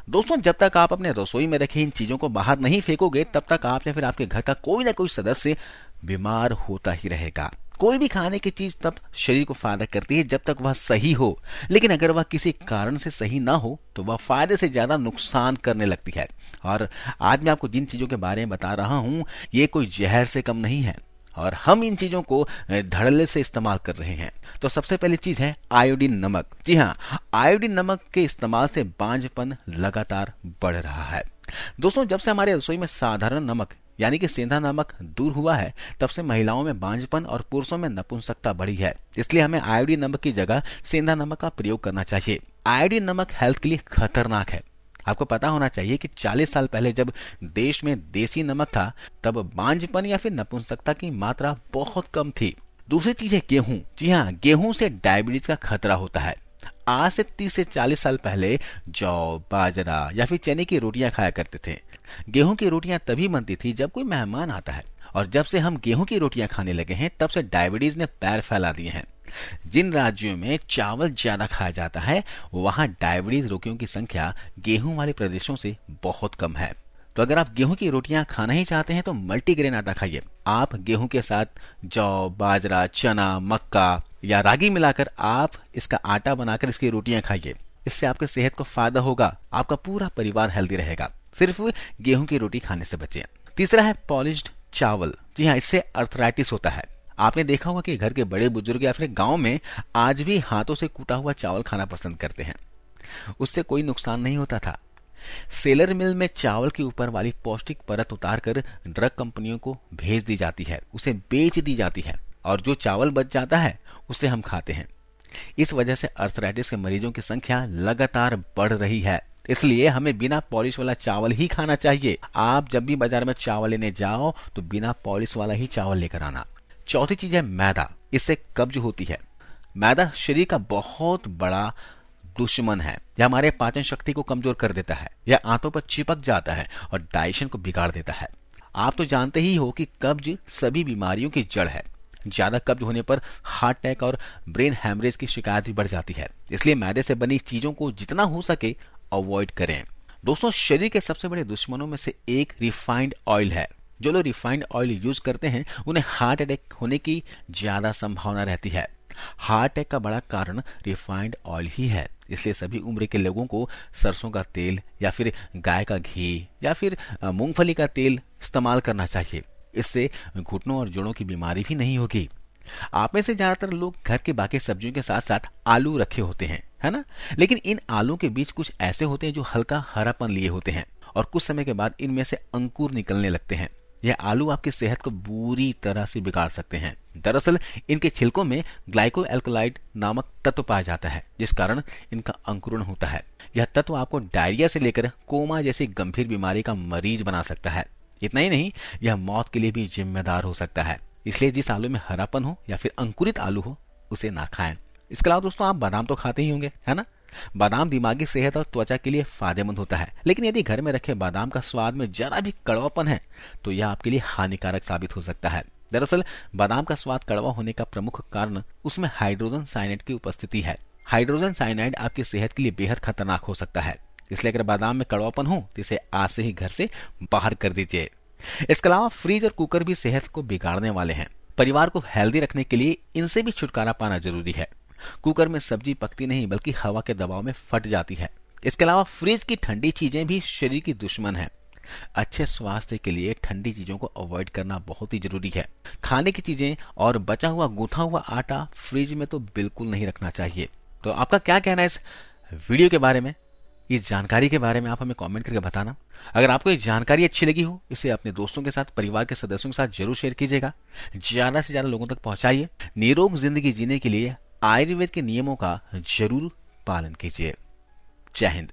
दोस्तों, जब तक आप अपने रसोई में रखे इन चीजों को बाहर नहीं फेंकोगे, तब तक आप या फिर आपके घर का कोई ना कोई सदस्य बीमार होता ही रहेगा। कोई भी खाने की चीज तब शरीर को फायदा करती है जब तक वह सही हो, लेकिन अगर वह किसी कारण से सही ना हो तो वह फायदे से ज्यादा नुकसान करने लगती है। और आज मैं आपको जिन चीजों के बारे में बता रहा हूं, ये कोई जहर से कम नहीं है और हम इन चीजों को धड़ल्ले से इस्तेमाल कर रहे हैं। तो सबसे पहली चीज है आयोडीन नमक। जी हाँ, आयोडीन नमक के इस्तेमाल से बांझपन लगातार बढ़ रहा है। दोस्तों, जब से हमारे रसोई में साधारण नमक यानी कि सेंधा नमक दूर हुआ है, तब से महिलाओं में बांझपन और पुरुषों में नपुंसकता बढ़ी है। इसलिए हमें आयोडीन नमक की जगह सेंधा नमक का प्रयोग करना चाहिए। आयोडीन नमक हेल्थ के लिए खतरनाक है। आपको पता होना चाहिए कि 40 साल पहले जब देश में देसी नमक था, तब बांझपन या फिर नपुंसकता की मात्रा बहुत कम थी। दूसरी चीज है गेहूं। जी हाँ, गेहूं से डायबिटीज का खतरा होता है। आज से 30 से 40 साल पहले जौ, बाजरा या फिर चने की रोटियां खाया करते थे। गेहूं की रोटियां तभी बनती थी जब कोई मेहमान आता है, और जब से हम गेहूं की रोटियां खाने लगे हैं, तब से डायबिटीज ने पैर फैला दिए हैं। जिन राज्यों में चावल ज्यादा खाया जाता है, वहां डायबिटीज रोगियों की संख्या गेहूं वाले प्रदेशों से बहुत कम है। तो अगर आप गेहूं की रोटियां खाना ही चाहते हैं तो मल्टीग्रेन आटा खाइए। आप गेहूं के साथ जौ, बाजरा, चना, मक्का या रागी मिलाकर आप इसका आटा बनाकर इसकी रोटियां खाइए। इससे आपके सेहत को फायदा होगा, आपका पूरा परिवार हेल्दी रहेगा। सिर्फ गेहूं की रोटी खाने से बचें। तीसरा है पॉलिश्ड चावल। जी हाँ, इससे अर्थराइटिस होता है। आपने देखा होगा कि घर के बड़े बुजुर्ग या फिर गांव में आज भी हाथों से कूटा हुआ चावल खाना पसंद करते हैं। उससे कोई नुकसान नहीं होता था। सेलर मिल में चावल के ऊपर वाली पौष्टिक परत उतारकर ड्रग कंपनियों को भेज दी जाती है, उसे बेच दी जाती है, और जो चावल बच जाता है उसे हम खाते हैं। इस वजह से अर्थराइटिस के मरीजों की संख्या लगातार बढ़ रही है। इसलिए हमें बिना पॉलिश वाला चावल ही खाना चाहिए। आप जब भी बाजार में चावल लेने जाओ तो बिना पॉलिश वाला ही चावल लेकर आना। चौथी चीज है मैदा। इससे कब्ज होती है। मैदा शरीर का बहुत बड़ा दुश्मन है। यह हमारे पाचन शक्ति को कमजोर कर देता है, यह आंतों पर चिपक जाता है और डाइजेशन को बिगाड़ देता है। आप तो जानते ही हो कि कब्ज सभी बीमारियों की जड़ है। ज्यादा कब्ज होने पर हार्ट अटैक और ब्रेन हैमरेज की शिकायत भी बढ़ जाती है। इसलिए मैदे से बनी चीजों को जितना हो सके अवॉइड करें। दोस्तों, शरीर के सबसे बड़े दुश्मनों में से एक रिफाइंड ऑयल है। जो लोग रिफाइंड ऑयल यूज करते हैं, उन्हें हार्ट अटैक होने की ज्यादा संभावना रहती है। हार्ट अटैक का बड़ा कारण रिफाइंड ऑयल ही है। इसलिए सभी उम्र के लोगों को सरसों का तेल या फिर गाय का घी या फिर मूंगफली का तेल इस्तेमाल करना चाहिए। इससे घुटनों और जोड़ों की बीमारी भी नहीं होगी। आप में से ज्यादातर लोग घर के बाकी सब्जियों के साथ साथ आलू रखे होते हैं, है ना? लेकिन इन आलू के बीच कुछ ऐसे होते हैं जो हल्का हरापन लिए होते हैं और कुछ समय के बाद इनमें से अंकुर निकलने लगते हैं। यह आलू आपकी सेहत को बुरी तरह से बिगाड़ सकते हैं। दरअसल इनके छिलकों में ग्लाइको एल्कोलाइड नामक तत्व पाया जाता है, जिस कारण इनका अंकुरण होता है। यह तत्व आपको डायरिया से लेकर कोमा जैसी गंभीर बीमारी का मरीज बना सकता है। इतना ही नहीं, यह मौत के लिए भी जिम्मेदार हो सकता है। इसलिए जिस आलू में हरापन हो या फिर अंकुरित आलू हो, उसे ना खाएं। इसके अलावा दोस्तों, आप बादाम तो खाते ही होंगे, है ना? बादाम दिमागी सेहत और त्वचा के लिए फायदेमंद होता है। लेकिन यदि घर में रखे बादाम का स्वाद में जरा भी कड़वापन है तो यह आपके लिए हानिकारक साबित हो सकता है। दरअसल बादाम का स्वाद कड़वा होने का प्रमुख कारण उसमें हाइड्रोजन साइनाइड की उपस्थिति है। हाइड्रोजन साइनाइड आपकी सेहत के लिए बेहद खतरनाक हो सकता है। इसलिए अगर बादाम में कड़वापन हो तो इसे आज से ही घर से बाहर कर दीजिए। इसके अलावा फ्रिज और कुकर भी सेहत को बिगाड़ने वाले हैं। परिवार को हेल्दी रखने के लिए इनसे भी छुटकारा पाना जरूरी है। कुकर में सब्जी पकती नहीं बल्कि हवा के दबाव में फट जाती है। इसके अलावा फ्रिज की ठंडी चीजें भी शरीर की दुश्मन है। अच्छे स्वास्थ्य के लिए ठंडी चीजों को अवॉइड करना बहुत ही जरूरी है। खाने की चीजें और बचा हुआ गूंथा हुआ आटा फ्रिज में तो बिल्कुल नहीं रखना चाहिए। तो आपका क्या कहना है इस वीडियो के बारे में, इस जानकारी के बारे में? आप हमें कमेंट करके बताना। अगर आपको ये जानकारी अच्छी लगी हो, इसे अपने दोस्तों के साथ, परिवार के सदस्यों के साथ जरूर शेयर कीजिएगा। ज्यादा से ज्यादा लोगों तक पहुंचाइए। निरोग जिंदगी जीने के लिए आयुर्वेद के नियमों का जरूर पालन कीजिए। जय हिंद।